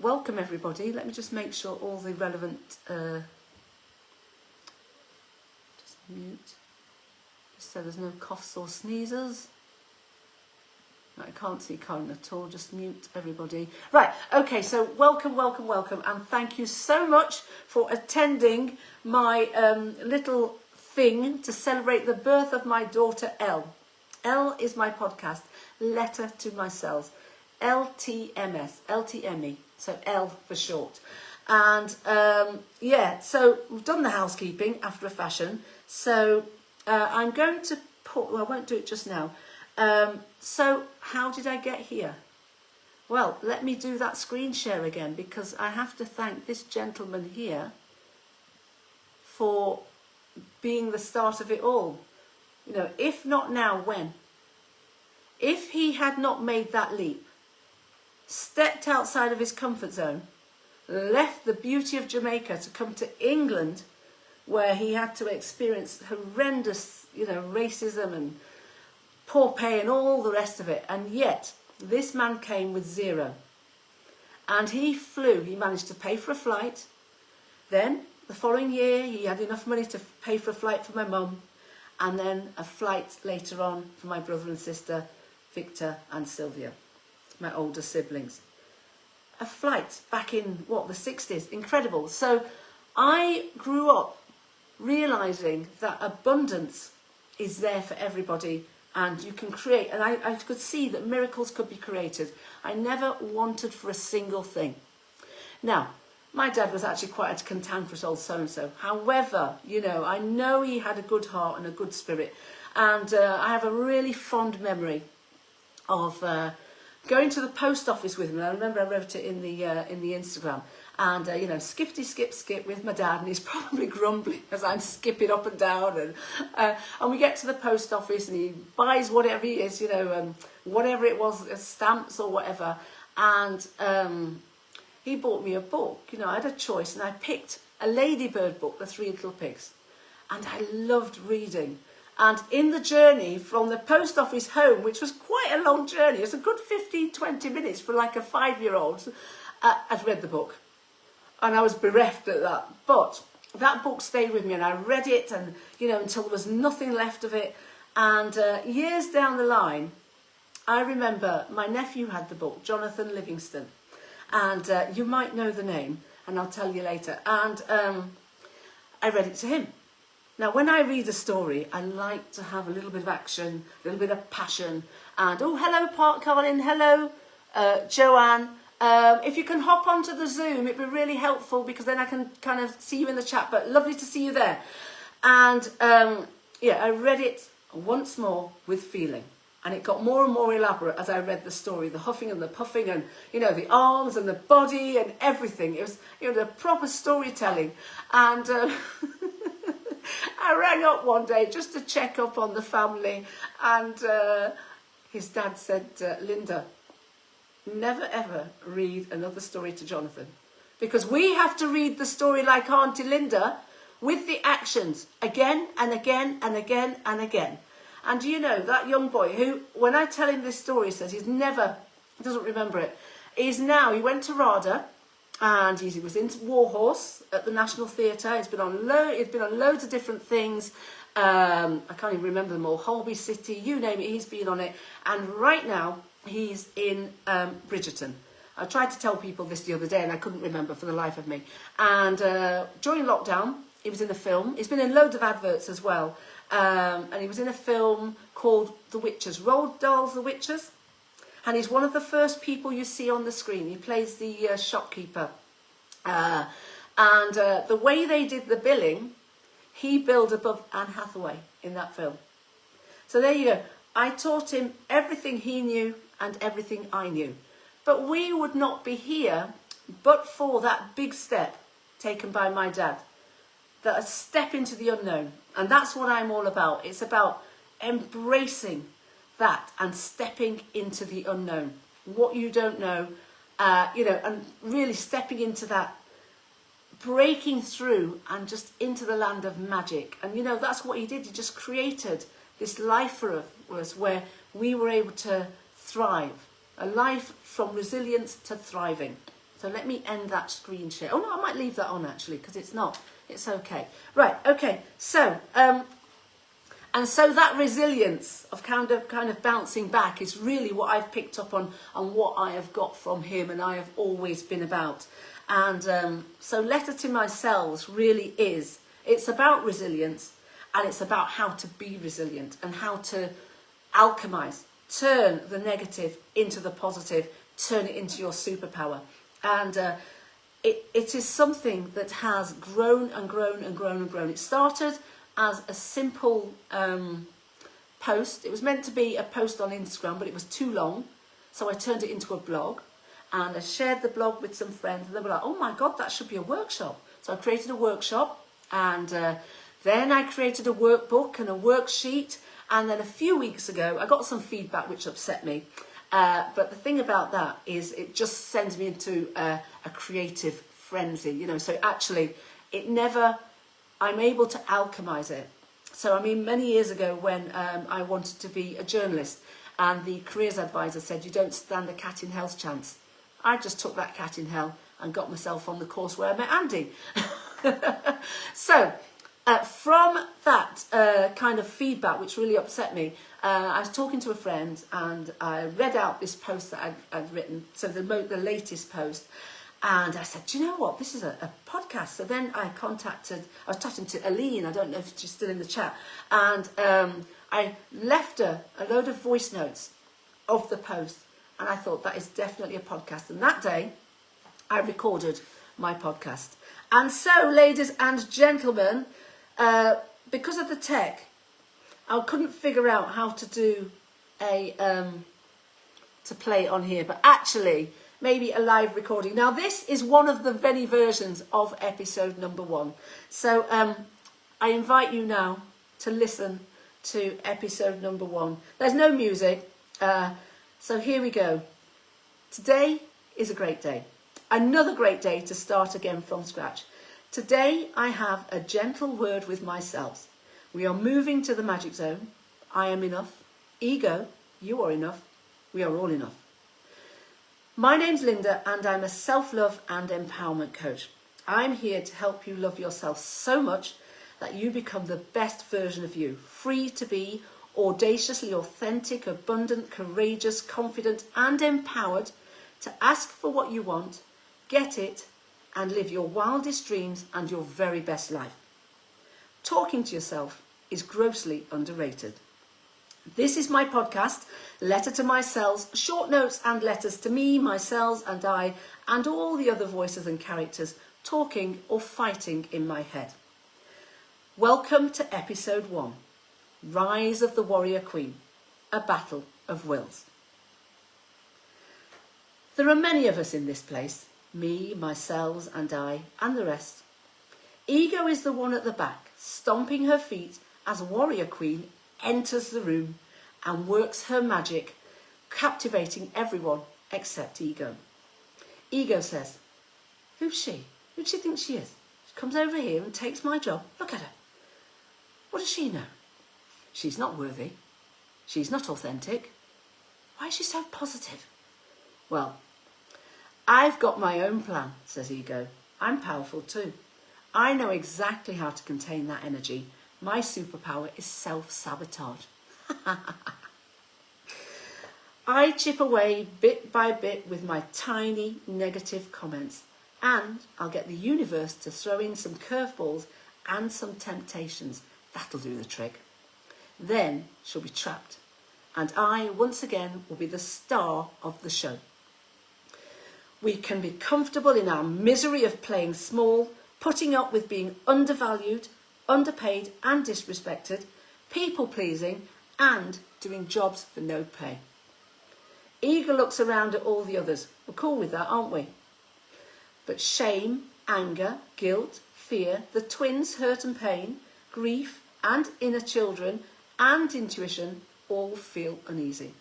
welcome everybody. Let me just make sure all the relevant, just mute, just so there's no coughs or sneezes. I can't see Karen at all, just mute everybody. Right, okay, so welcome, and thank you so much for attending my little thing to celebrate the birth of my daughter, Elle. Elle is my podcast, Letter to My Selves, LTME, so L for short. And yeah, so we've done the housekeeping after a fashion, so I'm going to put, well, I won't do it just now. So how did I get here? Well, let me do that screen share again, because I have to thank this gentleman here for being the start of it all. You know, if not now, when? If he had not made that leap, stepped outside of his comfort zone, left the beauty of Jamaica to come to England, where he had to experience horrendous, you know, racism and poor pay and all the rest of it, and yet this man came with zero. And he flew, he managed to pay for a flight. Then the following year he had enough money to pay for a flight for my mum, and then a flight later on for my brother and sister, Victor and Sylvia, my older siblings. A flight back in, what, the 60s, incredible. So I grew up realising that abundance is there for everybody, and you can create, and I could see that miracles could be created. I never wanted for a single thing. Now, my dad was actually quite a cantankerous old so-and-so. However, you know he had a good heart and a good spirit. And I have a really fond memory of going to the post office with him. And I remember I wrote it in the Instagram. And, you know, skippity skip with my dad, and he's probably grumbling as I'm skipping up and down. And we get to the post office, and he buys whatever he is, you know, whatever it was, stamps or whatever. And he bought me a book. You know, I had a choice, and I picked a Ladybird book, The Three Little Pigs. And I loved reading. And in the journey from the post office home, which was quite a long journey, it's a good 15, 20 minutes for like a 5-year-old, I'd read the book. And I was bereft at that. But that book stayed with me, and I read it, and, you know, until there was nothing left of it. And years down the line, I remember my nephew had the book, Jonathan Livingston. And you might know the name, and I'll tell you later. And I read it to him. Now, when I read a story, I like to have a little bit of action, a little bit of passion. And, oh, hello, Park Colin. Hello, Joanne. If you can hop onto the Zoom, it'd be really helpful, because then I can kind of see you in the chat. But lovely to see you there. And yeah, I read it once more with feeling. And it got more and more elaborate as I read the story, the huffing and the puffing, and, you know, the arms and the body and everything. It was, you know, the proper storytelling. And I rang up one day just to check up on the family. And his dad said, Linda, never ever read another story to Jonathan, because we have to read the story like Auntie Linda, with the actions again and again and again and again. And you know, that young boy who, when I tell him this story, says he doesn't remember it. He went to RADA, and he was into Warhorse at the National Theatre. He's been on loads of different things. I can't even remember them all. Holby City, you name it, he's been on it. And right now, he's in Bridgerton. I tried to tell people this the other day, and I couldn't remember for the life of me. And during lockdown, he was in a film. He's been in loads of adverts as well. And he was in a film called The Witches, Roald Dahl's The Witches. And he's one of the first people you see on the screen. He plays the shopkeeper. And the way they did the billing, he billed above Anne Hathaway in that film. So there you go. I taught him everything he knew and everything I knew. But we would not be here but for that big step taken by my dad. That a step into the unknown. And that's what I'm all about. It's about embracing that and stepping into the unknown. What you don't know, you know, and really stepping into that, breaking through and just into the land of magic. And, you know, that's what he did. He just created this life for us where we were able to thrive. A life from resilience to thriving. So let me end that screen share. Oh no, I might leave that on actually, because it's not. It's okay. Right, okay. So, and so that resilience of kind of bouncing back is really what I've picked up on what I have got from him, and I have always been about. And so Letter to My Selves really is, it's about resilience, and it's about how to be resilient and how to alchemize, turn the negative into the positive, turn it into your superpower. And it is something that has grown and grown and grown and grown. It started as a simple post. It was meant to be a post on Instagram, but it was too long. So I turned it into a blog, and I shared the blog with some friends, and they were like, oh my God, that should be a workshop. So I created a workshop, and then I created a workbook and a worksheet. And then a few weeks ago, I got some feedback which upset me. But the thing about that is it just sends me into a creative frenzy, you know. So actually, I'm able to alchemize it. So, I mean, many years ago when I wanted to be a journalist, and the careers advisor said, you don't stand a cat in hell's chance. I just took that cat in hell and got myself on the course where I met Andy. So, from that kind of feedback, which really upset me, I was talking to a friend, and I read out this post that I'd written, so the latest post, and I said, do you know what, this is a podcast. So then I was talking to Aline, I don't know if she's still in the chat, and I left her a load of voice notes of the post, and I thought that is definitely a podcast. And that day, I recorded my podcast. And so, ladies and gentlemen, because of the tech, I couldn't figure out how to do to play on here, but actually maybe a live recording. Now this is one of the many versions of episode number 1. So I invite you now to listen to episode number 1. There's no music, so here we go. Today is a great day. Another great day to start again from scratch. Today I have a gentle word with myself. We are moving to the magic zone. I am enough. Ego, you are enough. We are all enough. My name's Linda, and I'm a self-love and empowerment coach. I'm here to help you love yourself so much that you become the best version of you, free to be audaciously authentic, abundant, courageous, confident, and empowered to ask for what you want, get it, and live your wildest dreams and your very best life. Talking to yourself is grossly underrated. This is my podcast, Letter to My Selves, short notes and letters to me, myself, and I, and all the other voices and characters talking or fighting in my head. Welcome to episode 1, Rise of the Warrior Queen, a battle of wills. There are many of us in this place, me, myself, and I, and the rest. Ego is the one at the back, stomping her feet as Warrior Queen enters the room and works her magic, captivating everyone except Ego. Ego says, who's she? Who do she think she is? She comes over here and takes my job. Look at her. What does she know? She's not worthy. She's not authentic. Why is she so positive? Well, I've got my own plan, says Ego. I'm powerful too. I know exactly how to contain that energy. My superpower is self-sabotage. I chip away bit by bit with my tiny negative comments, and I'll get the universe to throw in some curveballs and some temptations. That'll do the trick. Then she'll be trapped, and I, once again, will be the star of the show. We can be comfortable in our misery of playing small, putting up with being undervalued, underpaid and disrespected, people-pleasing, and doing jobs for no pay. Ego looks around at all the others. We're cool with that, aren't we? But shame, anger, guilt, fear, the twins, hurt and pain, grief and inner children and intuition all feel uneasy.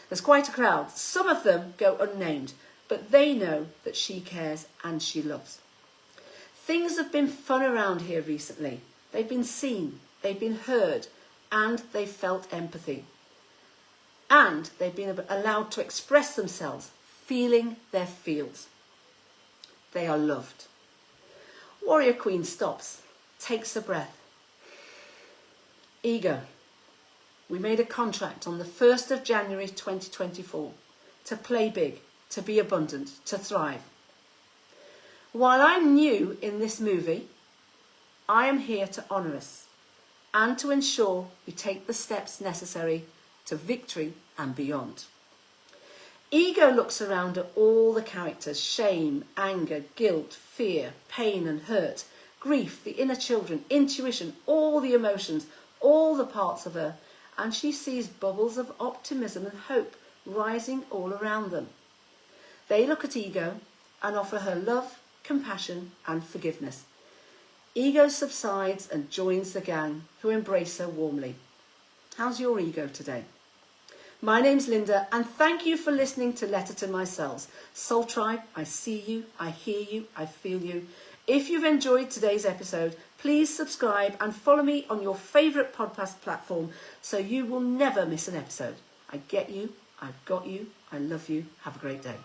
There's quite a crowd. Some of them go unnamed, but they know that she cares and she loves. Things have been fun around here recently. They've been seen, they've been heard, and they've felt empathy. And they've been allowed to express themselves, feeling their feels. They are loved. Warrior Queen stops, takes a breath. Ego. We made a contract on the 1st of January 2024 to play big, to be abundant, to thrive. While I'm new in this movie, I am here to honour us and to ensure we take the steps necessary to victory and beyond. Ego looks around at all the characters: shame, anger, guilt, fear, pain and hurt, grief, the inner children, intuition, all the emotions, all the parts of her, and she sees bubbles of optimism and hope rising all around them. They look at Ego and offer her love, compassion and forgiveness. Ego subsides and joins the gang, who embrace her warmly. How's your ego today? My name's Linda, and thank you for listening to Letter to My Selves. Soul Tribe, I see you, I hear you, I feel you. If you've enjoyed today's episode, please subscribe and follow me on your favourite podcast platform so you will never miss an episode. I get you, I've got you, I love you. Have a great day.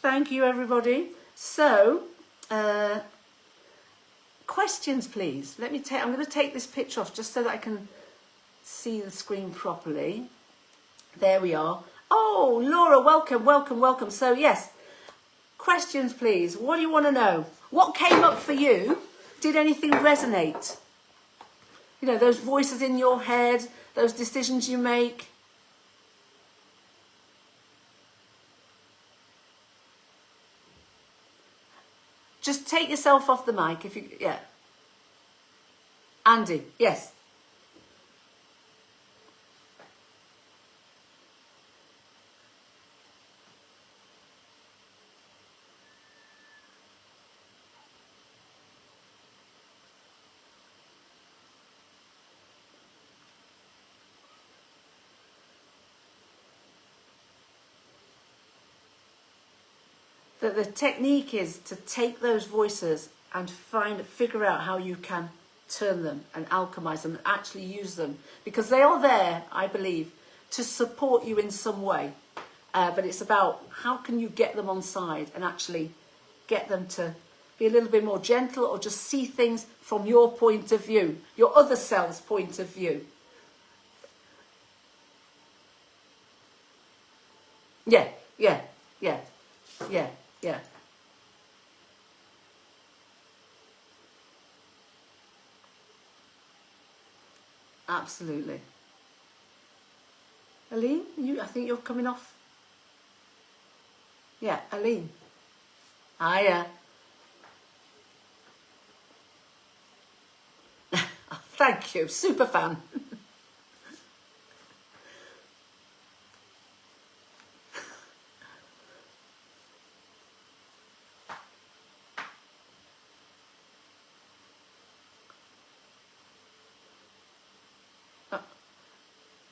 Thank you, everybody. So, questions, please. I'm going to take this picture off just so that I can see the screen properly. There we are. Oh, Laura, welcome, welcome, welcome. So, yes, questions, please. What do you want to know? What came up for you? Did anything resonate? You know, those voices in your head, those decisions you make. Just take yourself off the mic if you, yeah. Andy, yes. That the technique is to take those voices and figure out how you can turn them and alchemize them and actually use them, because they are there, I believe, to support you in some way. But it's about how can you get them on side and actually get them to be a little bit more gentle, or just see things from your point of view, your other self's point of view. Yeah, yeah, yeah, yeah. Yeah. Absolutely. Aline, I think you're coming off. Yeah, Aline. Hiya. Thank you. Super fan.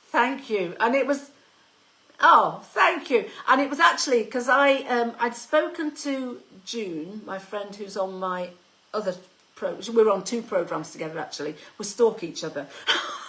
Thank you. And it was, oh, thank you. And it was actually because I'd spoken to June, my friend who's on my other we're on 2 programs together actually. We stalk each other.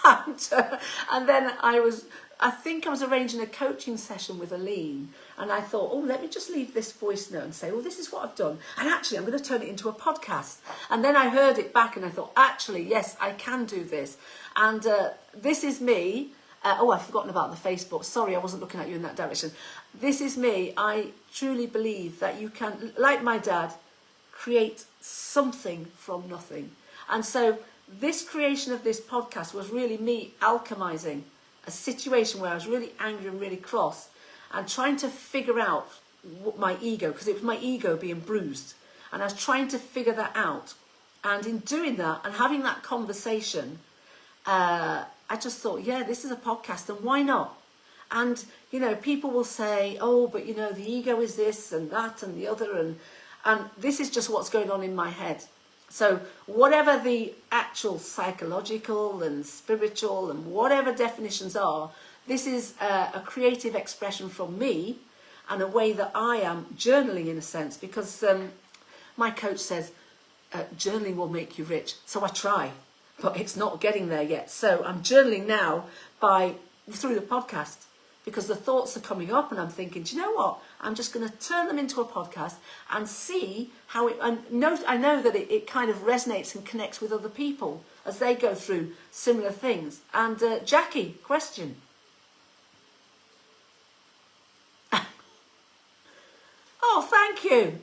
and then I think I was arranging a coaching session with Aline, and I thought, oh, let me just leave this voice note and say, well, this is what I've done. And actually, I'm going to turn it into a podcast. And then I heard it back and I thought, actually, yes, I can do this. And this is me. Oh, I've forgotten about the Facebook. Sorry, I wasn't looking at you in that direction. This is me. I truly believe that you can, like my dad, create something from nothing. And so this creation of this podcast was really me alchemizing a situation where I was really angry and really cross, and trying to figure out what my ego, because it was my ego being bruised. And I was trying to figure that out. And in doing that and having that conversation, I just thought, yeah, this is a podcast, and why not? And, you know, people will say, oh, but, you know, the ego is this and that and the other, and this is just what's going on in my head. So whatever the actual psychological and spiritual and whatever definitions are, this is a creative expression from me, and a way that I am journaling in a sense, because my coach says, journaling will make you rich. So I try, but it's not getting there yet. So I'm journaling now through the podcast, because the thoughts are coming up and I'm thinking, do you know what? I'm just going to turn them into a podcast and see how it, and note, I know that it kind of resonates and connects with other people as they go through similar things. And Jackie, question. Oh, thank you.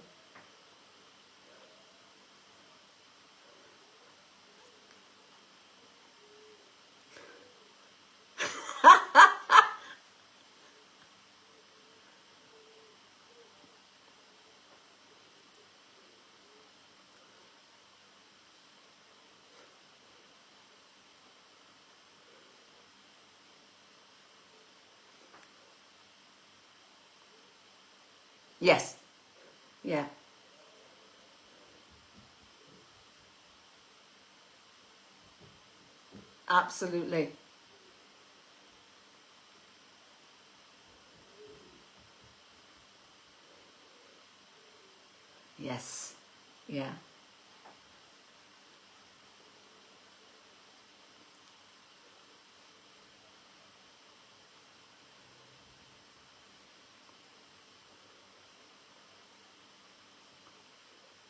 Yes. Yeah. Absolutely. Yes. Yeah.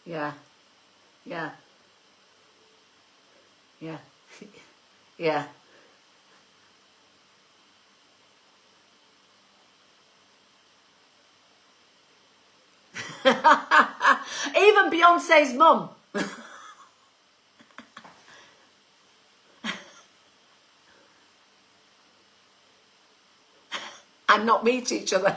Yeah. Yeah. Yeah. Yeah. Even Beyonce's mum. And not meet each other.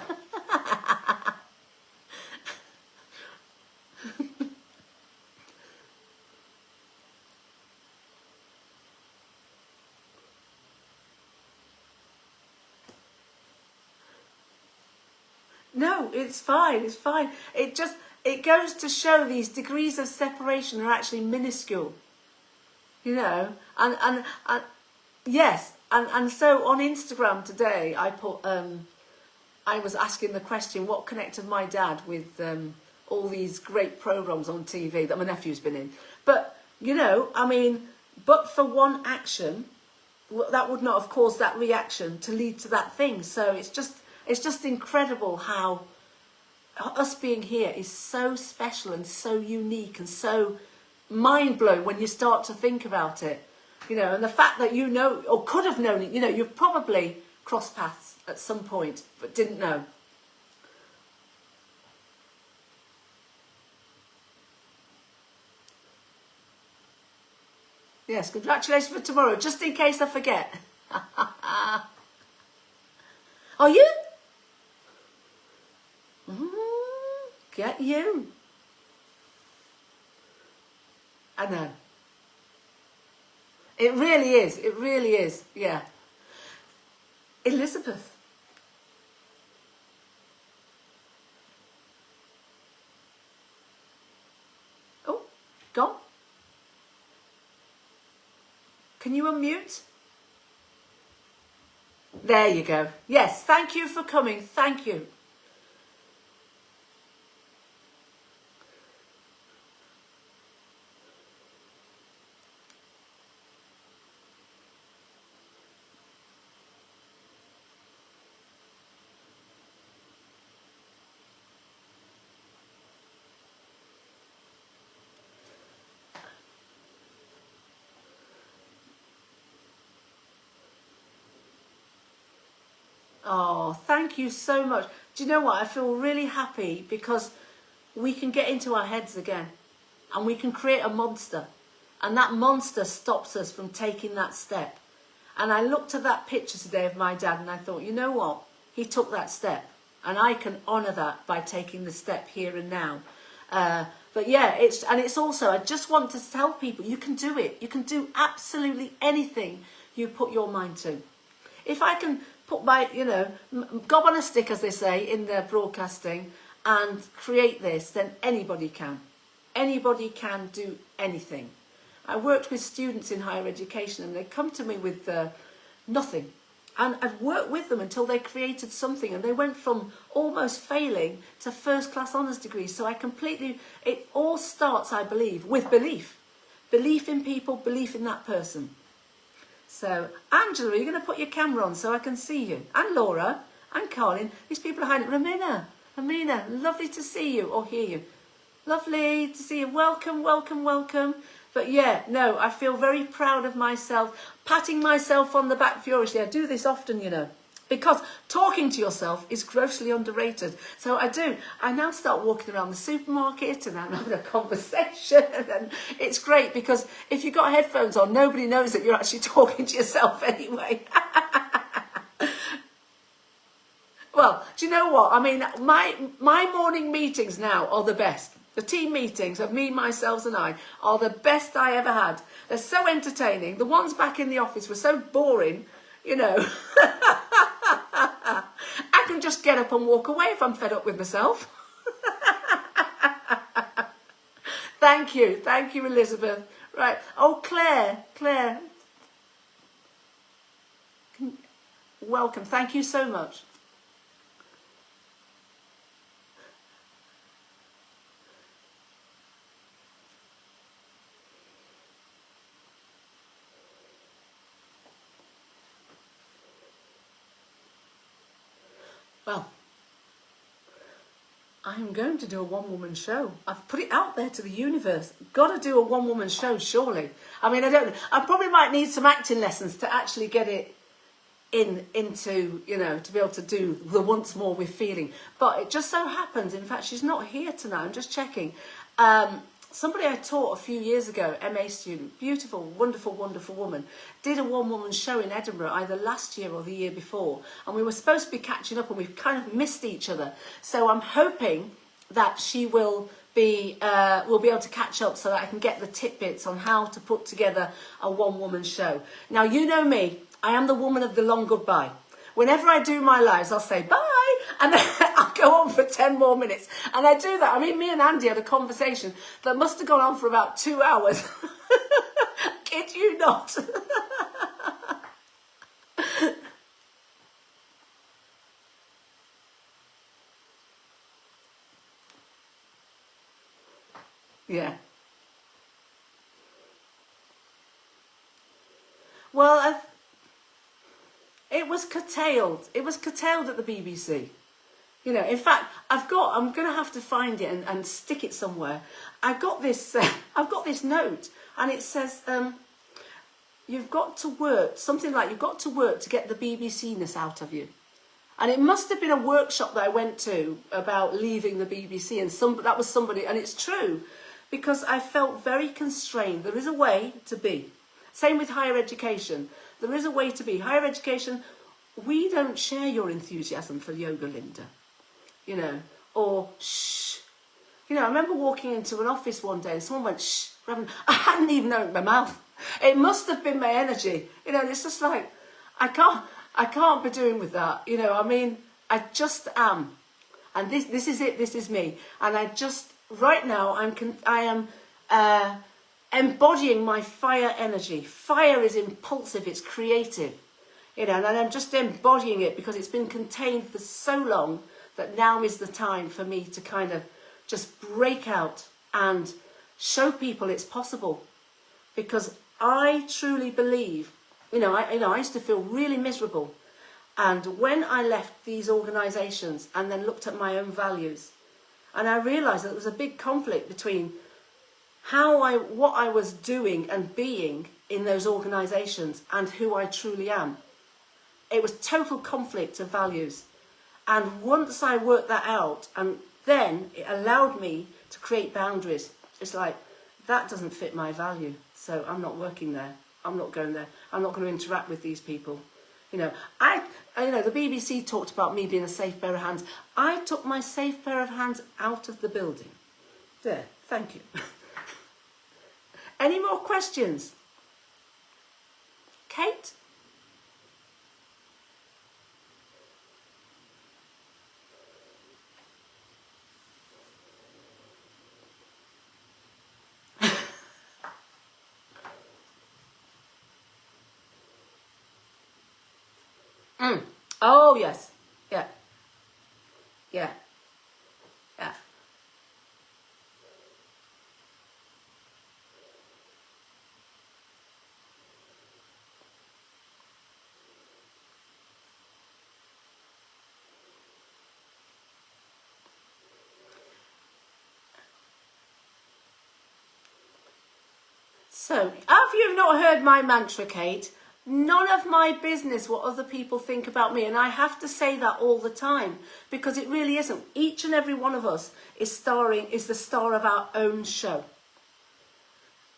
No, it's fine. It's fine. It goes to show these degrees of separation are actually minuscule, you know. And yes, and so on Instagram today, I put I was asking the question, what connected my dad with all these great programs on TV that my nephew's been in. But you know, I mean, but for one action, that would not have caused that reaction to lead to that thing. So it's just incredible how us being here is so special and so unique and so mind blowing when you start to think about it. You know, and the fact that you know or could have known it, you know, you've probably crossed paths at some point but didn't know. Yes, congratulations for tomorrow, just in case I forget. Are you? Get you. I know. It really is. It really is. Yeah. Elizabeth. Oh, gone. Can you unmute? There you go. Yes, thank you for coming. Thank you. Oh, thank you so much. Do you know what? I feel really happy because we can get into our heads again and we can create a monster. And that monster stops us from taking that step. And I looked at that picture today of my dad and I thought, you know what? He took that step. And I can honour that by taking the step here and now. But yeah, it's also, I just want to tell people, you can do it. You can do absolutely anything you put your mind to. If I can put my, you know, gob on a stick, as they say in the broadcasting, and create this, then anybody can. Anybody can do anything. I worked with students in higher education and they come to me with nothing. And I've worked with them until they created something and they went from almost failing to first class honours degrees. So it all starts, I believe, with belief. Belief in people, belief in that person. So, Angela, are you going to put your camera on so I can see you? And Laura, and Colin. These people are hiding. Amina, lovely to see you or hear you. Lovely to see you. Welcome, welcome, welcome. But yeah, no, I feel very proud of myself, patting myself on the back furiously. I do this often, you know, because talking to yourself is grossly underrated. So I do. I now start walking around the supermarket and I'm having a conversation. And it's great because if you've got headphones on, nobody knows that you're actually talking to yourself anyway. Well, do you know what? I mean, my morning meetings now are the best. The team meetings of me, myself and I are the best I ever had. They're so entertaining. The ones back in the office were so boring, you know. I can just get up and walk away if I'm fed up with myself. Thank you, Elizabeth. Right. Oh, Claire, welcome. Thank you so much. Well, I'm going to do a one-woman show. I've put it out there to the universe. Got to do a one-woman show, surely. I mean, I don't know. I probably might need some acting lessons to actually get it into, you know, to be able to do the once more with feeling. But it just so happens, in fact, she's not here tonight. I'm just checking. Somebody I taught a few years ago, MA student, beautiful, wonderful, wonderful woman, did a one-woman show in Edinburgh either last year or the year before. And we were supposed to be catching up and we've kind of missed each other. So I'm hoping that she will be able to catch up so that I can get the tidbits on how to put together a one-woman show. Now, you know me, I am the woman of the long goodbye. Whenever I do my lives, I'll say bye, and then I'll go on for 10 more minutes. And I do that. I mean, me and Andy had a conversation that must have gone on for about 2 hours. Kid you not. Yeah. Well, it was curtailed. It was curtailed at the BBC. You know, in fact, I'm going to have to find it and stick it somewhere. I've got this note, and it says, you've got to work, something like you've got to work to get the BBC-ness out of you. And it must have been a workshop that I went to about leaving the BBC, and that was somebody, and it's true, because I felt very constrained. There is a way to be. Same with higher education. There is a way to be. Higher education, we don't share your enthusiasm for yoga, Linda. You know, or shh. You know, I remember walking into an office one day and someone went shh. I hadn't even opened my mouth. It must have been my energy. You know, it's just like, I can't be doing with that. You know, I mean, I just am. And this is it, this is me. And I just, right now, I am embodying my fire energy. Fire is impulsive, it's creative. You know, and I'm just embodying it because it's been contained for so long that now is the time for me to kind of just break out and show people it's possible. Because I truly believe, I used to feel really miserable. And when I left these organisations and then looked at my own values, and I realised that there was a big conflict between what I was doing and being in those organisations and who I truly am. It was total conflict of values. And once I worked that out, and then it allowed me to create boundaries. It's like, that doesn't fit my value, so I'm not working there. I'm not going there. I'm not going to interact with these people. You know, the BBC talked about me being a safe pair of hands. I took my safe pair of hands out of the building. There, thank you. Any more questions? Kate? Oh, yes. Yeah. Yeah. Yeah. So, if you've not heard my mantra, Kate, none of my business what other people think about me. And I have to say that all the time, because it really isn't. Each and every one of us is the star of our own show.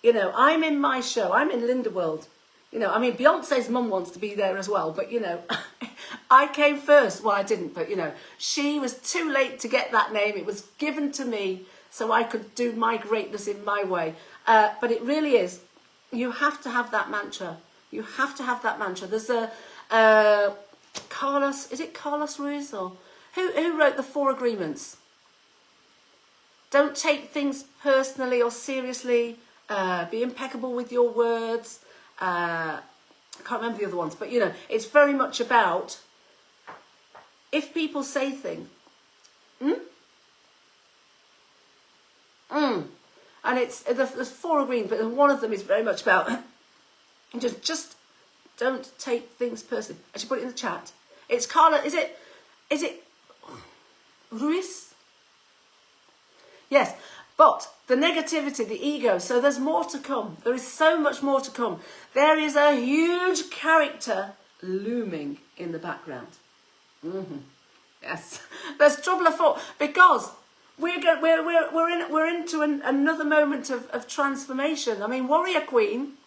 You know, I'm in my show. I'm in Linda World. You know, I mean, Beyonce's mum wants to be there as well. But, you know, I came first. Well, I didn't. But, you know, she was too late to get that name. It was given to me so I could do my greatness in my way. But it really is. You have to have that mantra. You have to have that mantra. There's a Carlos, is it Carlos Ruiz? Or who wrote the 4 agreements? Don't take things personally or seriously. Be impeccable with your words. I can't remember the other ones, but you know, it's very much about if people say things. And there's 4 agreements, but one of them is very much about just don't take things personally. I should put it in the chat. It's Carla. Is it Ruiz? Yes. But the negativity, the ego, so there's more to come. There is so much more to come. There is a huge character looming in the background. Yes, there's trouble afoot because we're into another moment of transformation. I mean, Warrior Queen,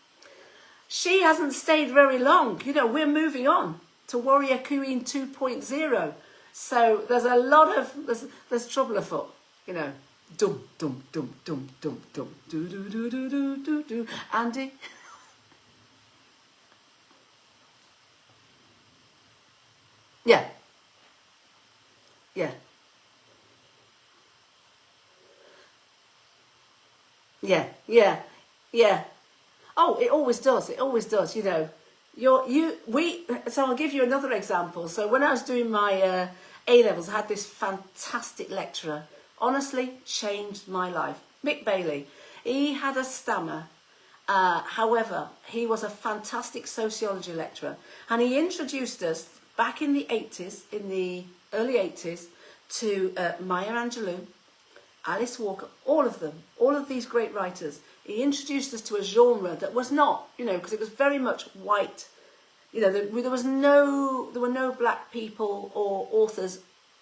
she hasn't stayed very long. You know, we're moving on to Warrior Queen 2.0. So there's a lot of there's trouble afoot. You know. Dum dum dum dum dum dum do do do do do do do Andy. Yeah. Yeah. Yeah. Yeah. Yeah. Oh, it always does. It always does. You know, So I'll give you another example. So when I was doing my A levels, I had this fantastic lecturer. Honestly, changed my life. Mick Bailey. He had a stammer. However, he was a fantastic sociology lecturer. And he introduced us back in the 80s, in the early 80s, to Maya Angelou, Alice Walker, all of them, all of these great writers. He introduced us to a genre that was not, you know, because it was very much white. You know, there were no black people or authors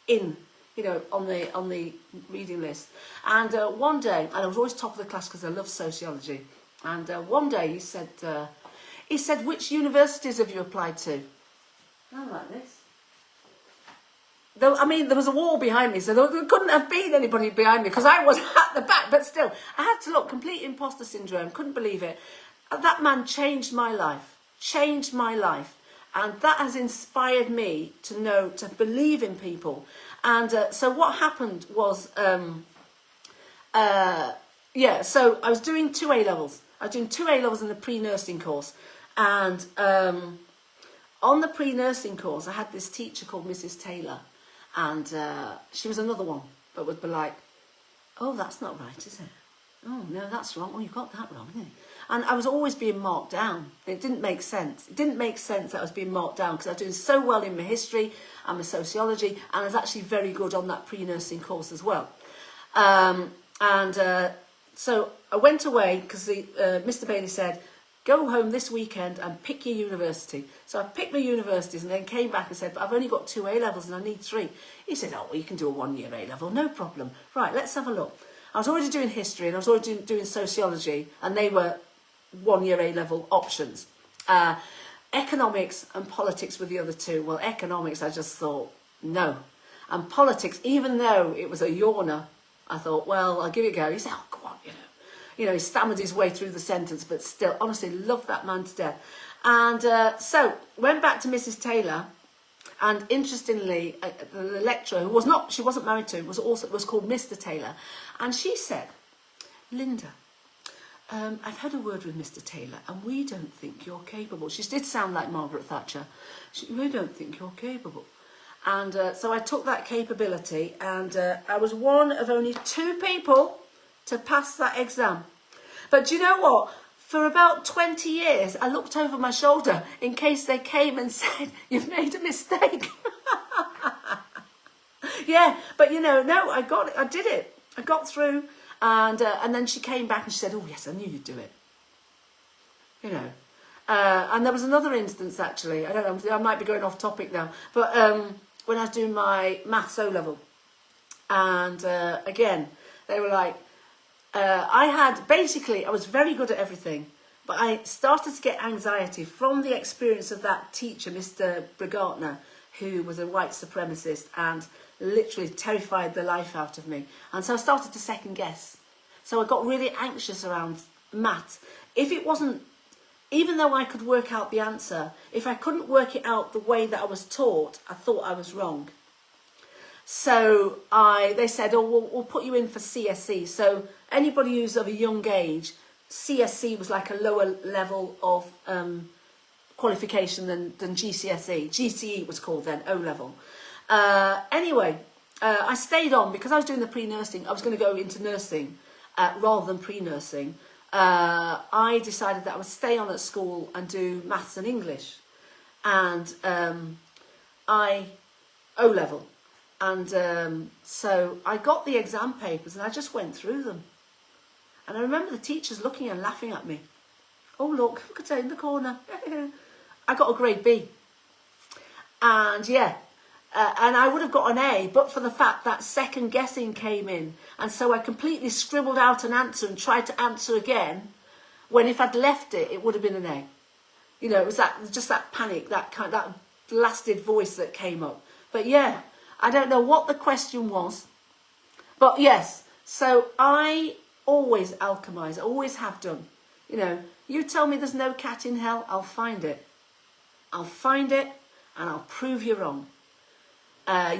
in, you know, on the reading list. And one day, and I was always top of the class because I love sociology. And one day he said, which universities have you applied to? I'm like this. I mean, there was a wall behind me, so there couldn't have been anybody behind me because I was at the back. But still, I had to look, complete imposter syndrome, couldn't believe it. That man changed my life. And that has inspired me to believe in people. And so what happened was, so I was doing 2 A-levels. I was doing 2 A-levels in the pre-nursing course. And on the pre-nursing course, I had this teacher called Mrs. Taylor. And she was another one, but would be like, oh, that's not right, is it? Oh, no, that's wrong. Oh, you got that wrong, didn't you? And I was always being marked down. It didn't make sense. It didn't make sense that I was being marked down because I was doing so well in my history and my sociology, and I was actually very good on that pre-nursing course as well. So I went away because Mr. Bailey said, go home this weekend and pick your university. So I picked my universities and then came back and said, but I've only got 2 A-levels and I need 3. He said, oh, well, you can do a 1-year A-level, no problem. Right, let's have a look. I was already doing history and I was already doing sociology, and they were 1-year A-level options. Economics and politics were the other 2. Well, economics, I just thought, no. And politics, even though it was a yawner, I thought, well, I'll give it a go. He said, oh, go on, you know, he stammered his way through the sentence, but still, honestly, loved that man to death. And so went back to Mrs. Taylor, and interestingly, the lecturer, she wasn't married to, was called Mr. Taylor, and she said, Linda, I've had a word with Mr. Taylor, and we don't think you're capable. She did sound like Margaret Thatcher. We don't think you're capable. And so I took that capability, and I was one of only 2 people to pass that exam. But do you know what? For about 20 years, I looked over my shoulder in case they came and said, you've made a mistake. Yeah, but you know, no, I got it. I did it. I got through. And then she came back and she said, oh, yes, I knew you'd do it. you know. And there was another instance, actually, I don't know, I might be going off topic now, but when I was doing my maths O-level, and again, they were like, I was very good at everything, but I started to get anxiety from the experience of that teacher, Mr. Brigartner, who was a white supremacist and literally terrified the life out of me. And so I started to second guess. So I got really anxious around maths. If it wasn't, even though I could work out the answer, if I couldn't work it out the way that I was taught, I thought I was wrong. So they said, oh, we'll put you in for CSE. So anybody who's of a young age, CSE was like a lower level of qualification than GCSE. GCE was called then, O-level. Anyway, I stayed on because I was doing the pre-nursing. I was going to go into nursing rather than pre-nursing. I decided that I would stay on at school and do maths and English. And O-level. And so I got the exam papers and I just went through them. And I remember the teachers looking and laughing at me. Oh, look at her in the corner. I got a grade B. And yeah, and I would have got an A, but for the fact that second guessing came in. And so I completely scribbled out an answer and tried to answer again, when if I'd left it, it would have been an A. You know, it was just that panic, that blasted voice that came up. But yeah, I don't know what the question was. But yes, so I always alchemize, I always have done. You know, you tell me there's no cat in hell, I'll find it. I'll find it and I'll prove you wrong.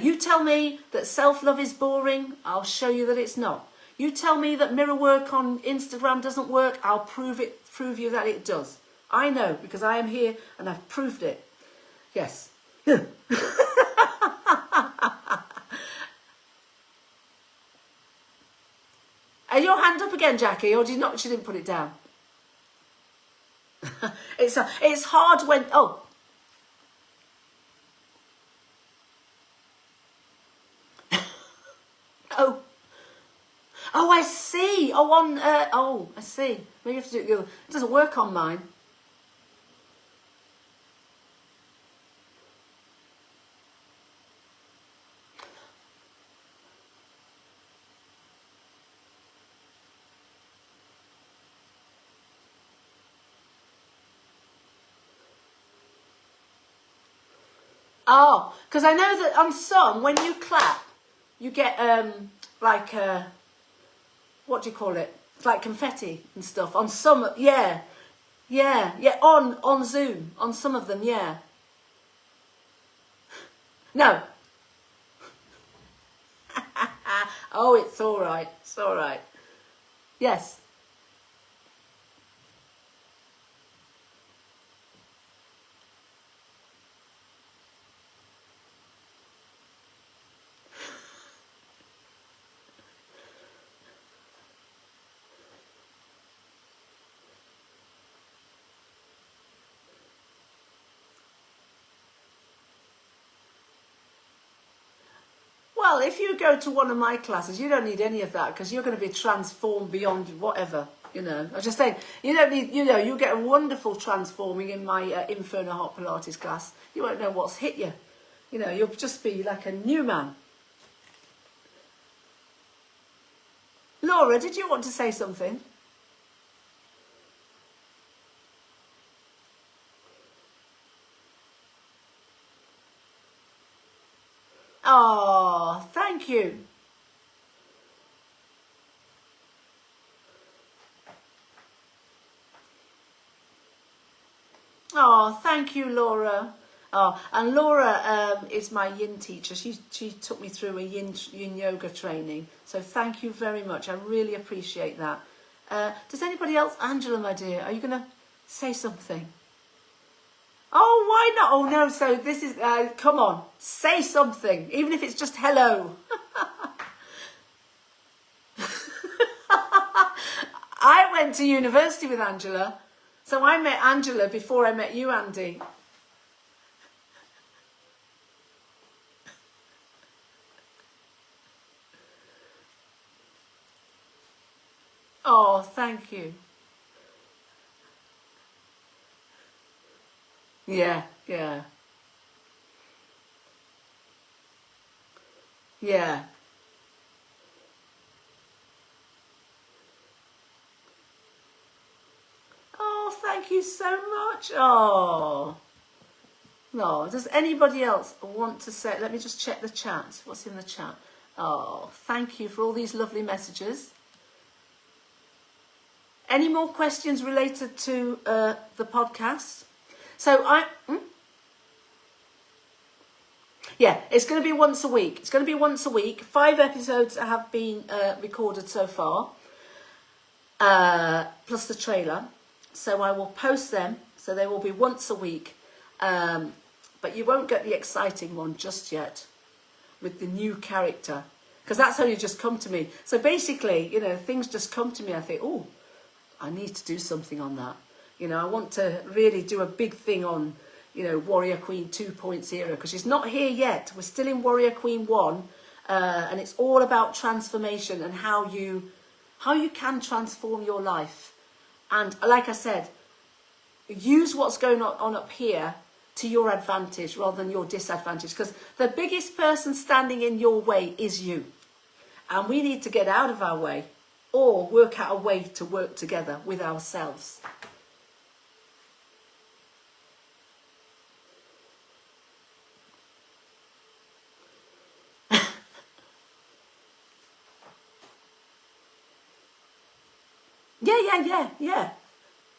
You tell me that self-love is boring, I'll show you that it's not. You tell me that mirror work on Instagram doesn't work, I'll prove you that it does. I know, because I am here and I've proved it. Yes. And your hand up again, Jackie, or did not? She didn't put it down. It's hard when oh. Oh, I see. Oh, I see. Maybe you have to do it the other. It doesn't work on mine. Oh, because I know that on some, when you clap, you get like what do you call it? It's like confetti and stuff. On some, yeah. On Zoom, on some of them, yeah. No. Oh, it's all right. It's all right. Yes. Well, if you go to one of my classes, you don't need any of that because you're going to be transformed beyond whatever, you know. I was just saying, you don't need, you know, you get a wonderful transforming in my Inferno Hot Pilates class. You won't know what's hit you. You know, you'll just be like a new man. Laura, did you want to say something? Oh, thank you. Oh, thank you, Laura. Oh, and Laura is my yin teacher. She took me through a yin yoga training. So thank you very much. I really appreciate that. Does anybody else? Angela, my dear, are you going to say something? Oh, why not? Oh, no. So this is, come on, say something, even if it's just hello. I went to university with Angela. So I met Angela before I met you, Andy. Oh, thank you. Yeah, yeah, yeah. Oh, thank you so much. Oh, no. Does anybody else want to say? Let me just check the chat. What's in the chat? Oh, thank you for all these lovely messages. Any more questions related to the podcast? So yeah, it's going to be once a week. It's going to be once a week. 5 episodes have been recorded so far, plus the trailer. So I will post them. So they will be once a week. But you won't get the exciting one just yet with the new character, because that's only just come to me. So basically, things just come to me. I think, oh, I need to do something on that. I want to really do a big thing on, Warrior Queen 2.0, because she's not here yet. We're still in Warrior Queen 1, and it's all about transformation and how you can transform your life. And like I said, use what's going on up here to your advantage rather than your disadvantage, because the biggest person standing in your way is you. And we need to get out of our way or work out a way to work together with ourselves.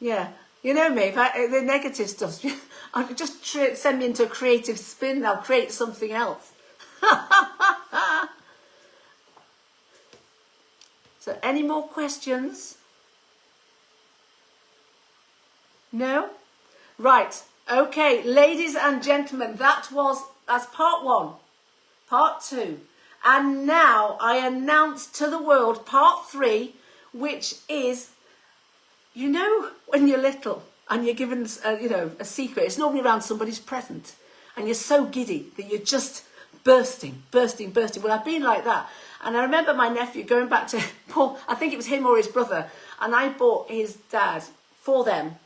Yeah. You know me, the negative stuff, I just send me into a creative spin, I'll create something else. So any more questions? No? Right. Okay, ladies and gentlemen, that's part 1. Part 2. And now I announce to the world part 3, which is, when you're little and you're given, a secret, it's normally around somebody's present, and you're so giddy that you're just bursting. Well, I've been like that. And I remember my nephew going back to Paul, I think it was him or his brother, and I bought his dad for them.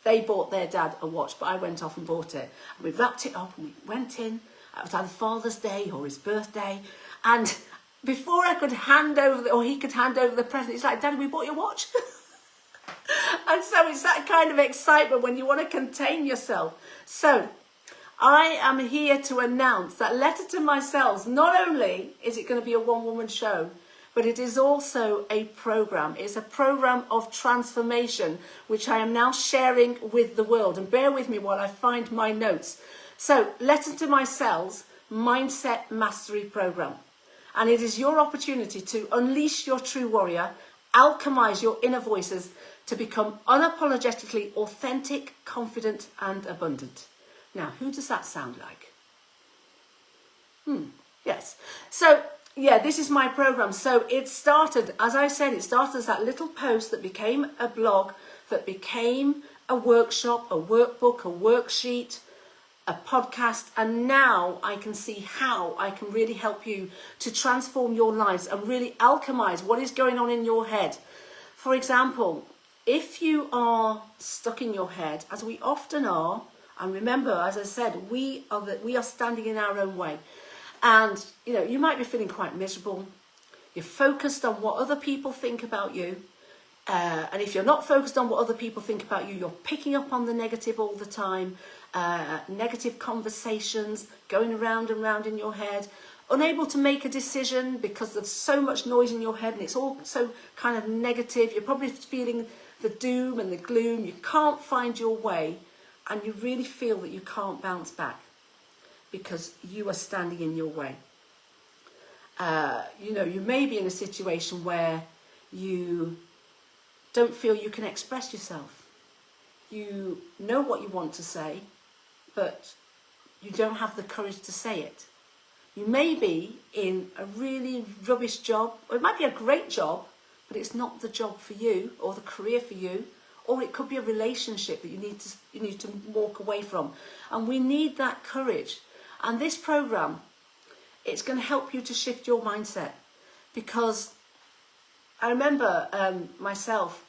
They bought their dad a watch, but I went off and bought it. And we wrapped it up and we went in. It was either Father's Day or his birthday. And before I could he could hand over the present, he's like, Daddy, we bought your watch. And so it's that kind of excitement when you want to contain yourself. So I am here to announce that Letter to Myself, not only is it going to be a one-woman show, but it is also a program. It's a program of transformation, which I am now sharing with the world. And bear with me while I find my notes. So, Letter to Myself, Mindset Mastery Program. And it is your opportunity to unleash your true warrior, alchemize your inner voices to become unapologetically authentic, confident, and abundant. Now, who does that sound like? Yes. So, yeah, this is my program. So it started, as I said, it started as that little post that became a blog, that became a workshop, a workbook, a worksheet, a podcast. And now I can see how I can really help you to transform your lives and really alchemize what is going on in your head. For example, if you are stuck in your head, as we often are, and remember, as I said, we are standing in our own way. And, you might be feeling quite miserable. You're focused on what other people think about you. And if you're not focused on what other people think about you, you're picking up on the negative all the time. Negative conversations going around and round in your head. Unable to make a decision because there's so much noise in your head and it's all so kind of negative. You're probably feeling the doom and the gloom. You can't find your way and you really feel that you can't bounce back, because you are standing in your way. You may be in a situation where you don't feel you can express yourself. You know what you want to say, but you don't have the courage to say it. You may be in a really rubbish job, or it might be a great job, but it's not the job for you or the career for you, or it could be a relationship that you need to walk away from. And we need that courage. And this program, it's going to help you to shift your mindset, because I remember myself,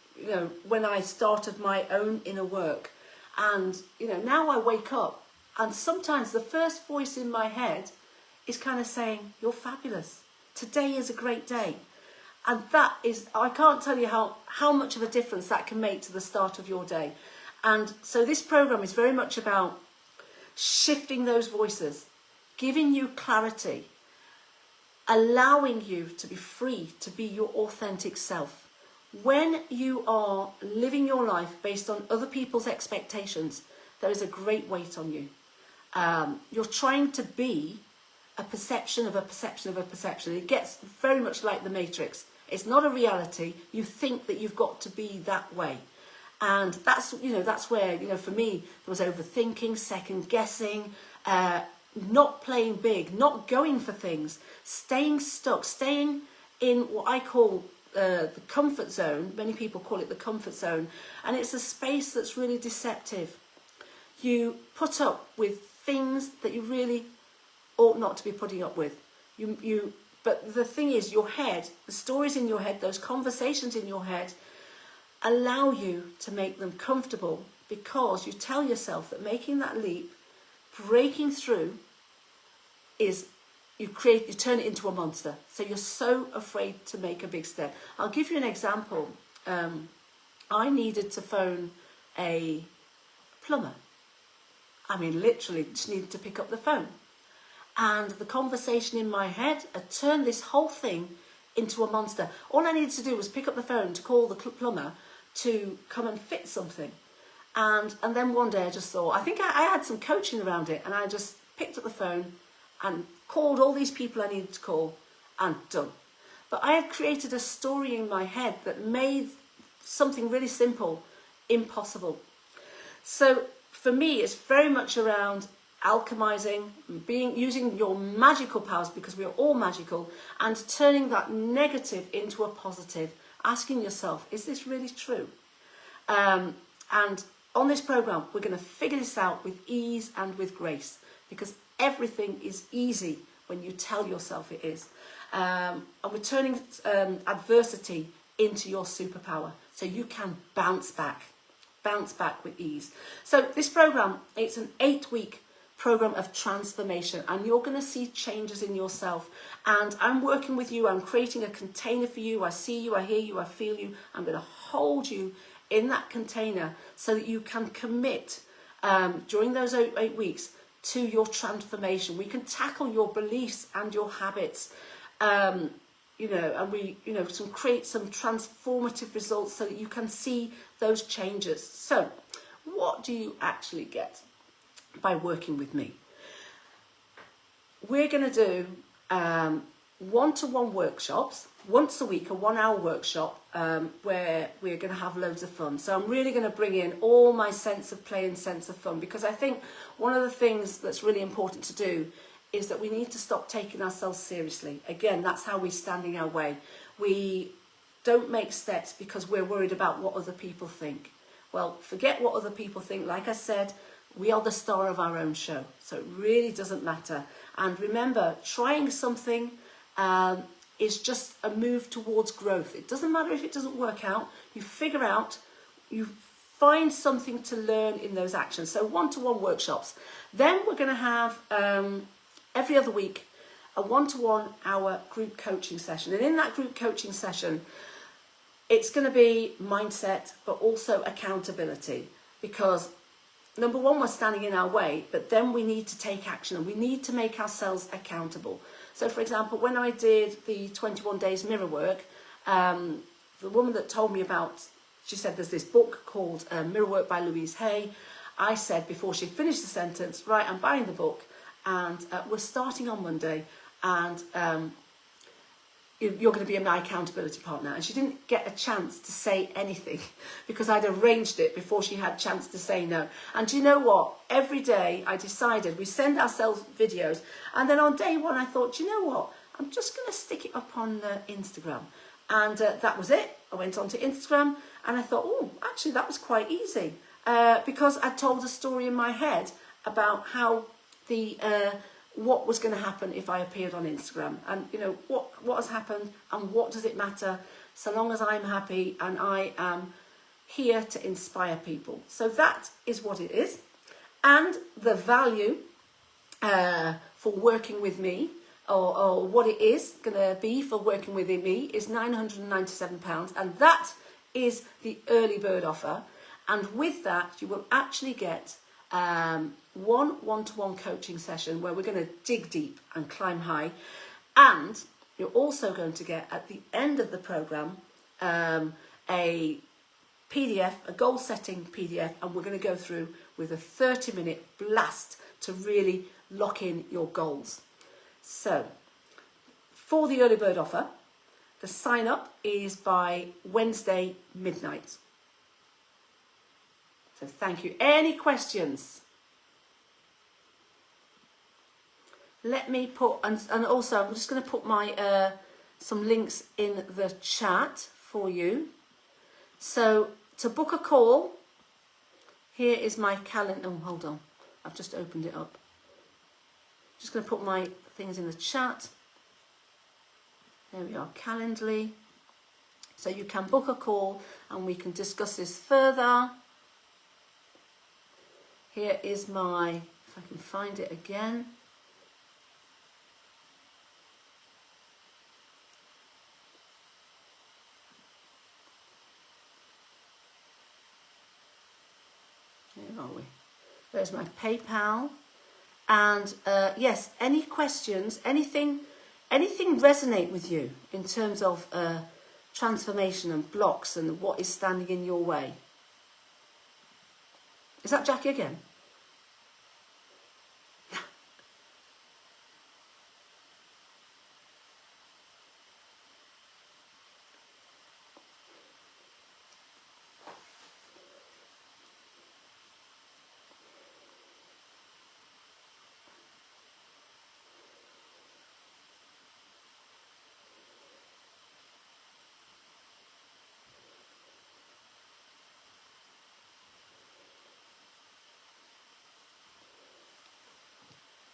when I started my own inner work, And, you know, now I wake up and sometimes the first voice in my head is kind of saying, you're fabulous. Today is a great day. And that is, I can't tell you how much of a difference that can make to the start of your day. And so this program is very much about shifting those voices, giving you clarity, allowing you to be free to be your authentic self. When you are living your life based on other people's expectations, there is a great weight on you. You're trying to be a perception of a perception of a perception. It gets very much like the Matrix. It's not a reality. You think that you've got to be that way. And that's, you know, that's where, you know, for me, there was overthinking, second guessing, not playing big, not going for things, staying stuck, staying in what I call the comfort zone. Many people call it the comfort zone. And it's a space that's really deceptive. You put up with things that you really ought not to be putting up with. But the thing is, your head, the stories in your head, those conversations in your head, allow you to make them comfortable because you tell yourself that making that leap, breaking through, is you turn it into a monster. So you're so afraid to make a big step. I'll give you an example. I needed to phone a plumber. I mean, literally just needed to pick up the phone. And the conversation in my head had turned this whole thing into a monster. All I needed to do was pick up the phone to call the plumber to come and fit something. And then one day I just thought, I think I had some coaching around it, and I just picked up the phone and called all these people I needed to call, and done. But I had created a story in my head that made something really simple impossible. So for me, it's very much around alchemizing, using your magical powers, because we are all magical, and turning that negative into a positive, asking yourself, is this really true? And on this program, we're going to figure this out with ease and with grace, because everything is easy when you tell yourself it is. And we're turning adversity into your superpower, so you can bounce back with ease. So this program, it's an 8-week program of transformation, and you're going to see changes in yourself. And I'm working with you. I'm creating a container for you. I see you, I hear you, I feel you. I'm going to hold you in that container so that you can commit during those 8 weeks to your transformation. We can tackle your beliefs and your habits, and we, create some transformative results so that you can see those changes. So what do you actually get by working with me? We're going to do one-to-one workshops once a week, a 1-hour workshop where we're going to have loads of fun. So I'm really going to bring in all my sense of play and sense of fun, because I think one of the things that's really important to do is that we need to stop taking ourselves seriously. Again, that's how we're standing our way. We don't make steps because we're worried about what other people think. Well, forget what other people think. Like I said, we are the star of our own show, so it really doesn't matter. And remember, trying something is just a move towards growth. It doesn't matter if it doesn't work out. You figure out, you find something to learn in those actions. So one-to-one workshops. Then we're going to have every other week a 1-to-1 hour group coaching session. And in that group coaching session, it's going to be mindset, but also accountability, because number one, we're standing in our way, but then we need to take action and we need to make ourselves accountable. So for example, when I did the 21 days mirror work, the woman that told me about, she said there's this book called Mirror Work by Louise Hay. I said before she finished the sentence, right, I'm buying the book, and we're starting on Monday, and you're going to be my accountability partner. And she didn't get a chance to say anything because I'd arranged it before she had a chance to say no. And do you know what? Every day I decided, we send ourselves videos, and then on day one I thought, do you know what? I'm just going to stick it up on Instagram. And that was it. I went onto Instagram and I thought, oh, actually that was quite easy, because I told a story in my head about how what was going to happen if I appeared on Instagram, and what has happened, and what does it matter so long as I'm happy and I am here to inspire people. So that is what it is. And the value for working with me, or what it is going to be for working with me, is £997, and that is the early bird offer. And with that, you will actually get one-to-one coaching session where we're going to dig deep and climb high. And you're also going to get, at the end of the program, a PDF, a goal setting PDF, and we're going to go through with a 30-minute blast to really lock in your goals. So, for the early bird offer, the sign up is by Wednesday midnight. So thank you. Any questions? Let me put, and also I'm just going to put my some links in the chat for you. So to book a call, here is my calendar. Oh, hold on. I've just opened it up. Just going to put my things in the chat. There we are, Calendly. So you can book a call and we can discuss this further. Here is my, if I can find it again. Where are we? There's my PayPal. And yes, any questions, anything resonate with you in terms of transformation and blocks and what is standing in your way? Is that Jackie again?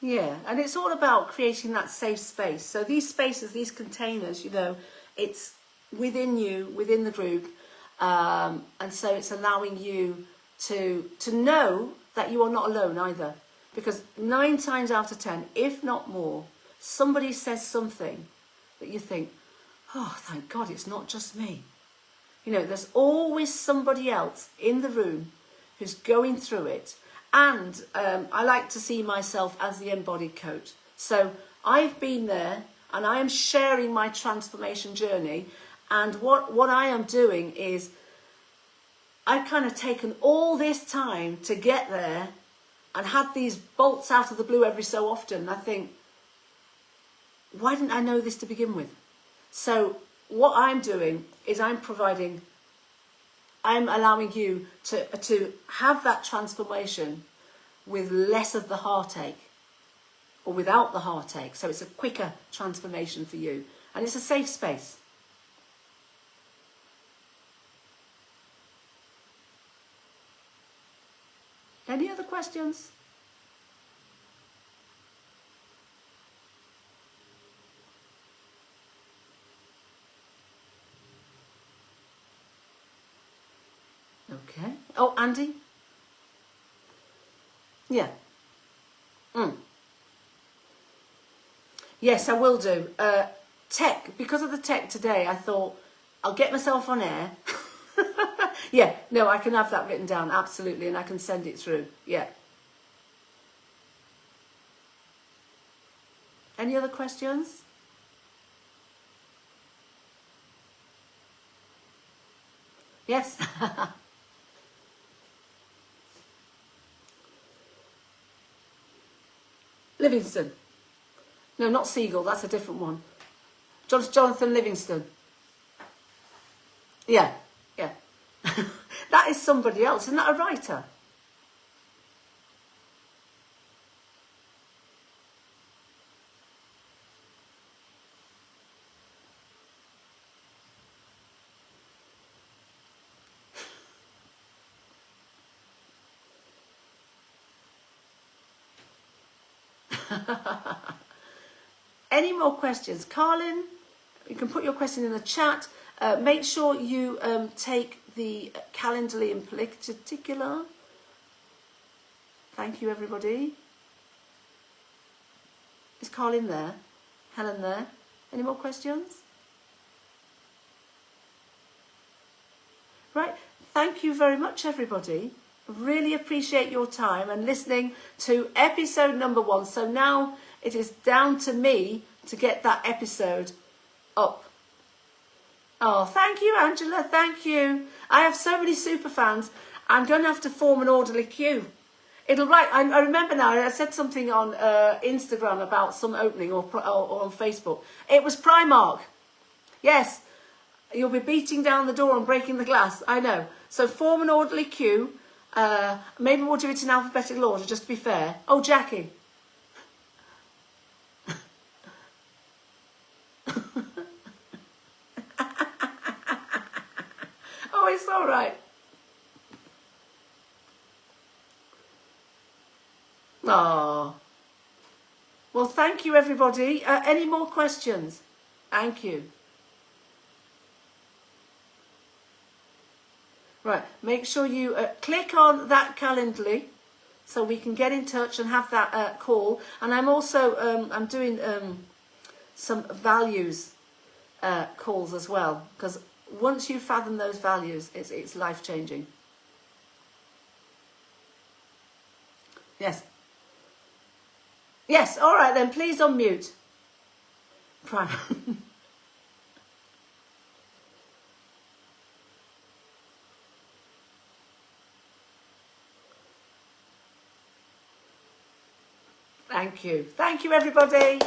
Yeah, and it's all about creating that safe space. So these spaces, these containers, you know, it's within you, within the group, and so it's allowing you to know that you are not alone either. Because 9 times out of 10, if not more, somebody says something that you think, oh, thank God, it's not just me. You know, there's always somebody else in the room who's going through it. And I like to see myself as the embodied coach. So I've been there and I am sharing my transformation journey. And what I am doing is I've kind of taken all this time to get there and had these bolts out of the blue every so often. I think, why didn't I know this to begin with? So what I'm doing is I'm allowing you to have that transformation with less of the heartache, or without the heartache. So it's a quicker transformation for you. And it's a safe space. Any other questions? Okay. Oh, Andy? Yeah. Yes, I will do. Tech, because of the tech today, I thought I'll get myself on air. Yeah, no, I can have that written down, absolutely, and I can send it through. Yeah. Any other questions? Yes. Livingston. No, not Siegel, that's a different one. Jonathan Livingston. Yeah, yeah. That is somebody else. Isn't that a writer? Any more questions? Carlin, you can put your question in the chat. Make sure you take the Calendly in particular. Thank you, everybody. Is Colin there? Helen there? Any more questions? Right. Thank you very much, everybody. Really appreciate your time and listening to episode number 1. So now it is down to me to get that episode up. Oh, thank you, Angela. Thank you. I have so many super fans. I'm going to have to form an orderly queue. It'll right. I remember now. I said something on Instagram about some opening or on Facebook. It was Primark. Yes, you'll be beating down the door and breaking the glass. I know. So form an orderly queue. Maybe we'll do it in alphabetical order, just to be fair. Oh, Jackie. Oh, it's all right. Oh. Well, thank you, everybody. Any more questions? Thank you. Right, make sure you click on that Calendly so we can get in touch and have that call. And I'm also I'm doing some values calls as well, because once you fathom those values, it's life-changing. Yes. Yes, all right then, please unmute. Thank you. Thank you, everybody.